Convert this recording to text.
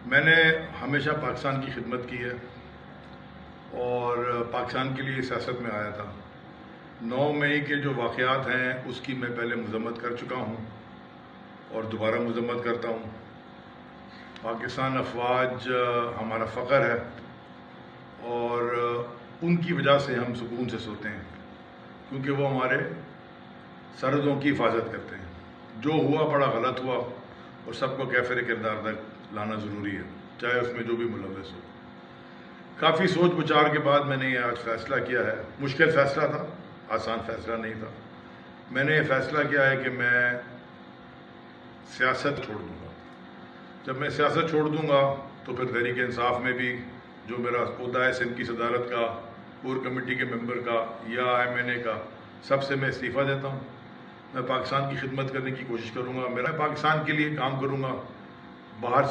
میں نے ہمیشہ پاکستان کی خدمت کی ہے اور پاکستان کے لیے سیاست میں آیا تھا۔ 9 مئی کے جو واقعات ہیں اس کی میں پہلے مذمت کر چکا ہوں اور دوبارہ مذمت کرتا ہوں۔ پاکستان افواج ہمارا فخر ہے اور ان کی وجہ سے ہم سکون سے سوتے ہیں، کیونکہ وہ ہمارے سرحدوں کی حفاظت کرتے ہیں۔ جو ہوا بڑا غلط ہوا اور سب کو کیفر کردار تک لانا ضروری ہے، چاہے اس میں جو بھی ملوث ہو۔ کافی سوچ بچار کے بعد میں نے یہ آج فیصلہ کیا ہے۔ مشکل فیصلہ تھا، آسان فیصلہ نہیں تھا۔ میں نے یہ فیصلہ کیا ہے کہ میں سیاست چھوڑ دوں گا۔ جب میں سیاست چھوڑ دوں گا تو پھر تحریک انصاف میں بھی جو میرا عہدہ ہے سندھ کی صدارت کا، کور کمیٹی کے ممبر کا یا MNA کا، سب سے میں استعفیٰ دیتا ہوں۔ میں پاکستان کی خدمت کرنے کی کوشش کروں گا، میرا پاکستان کے لیے کام کروں گا، باہر سے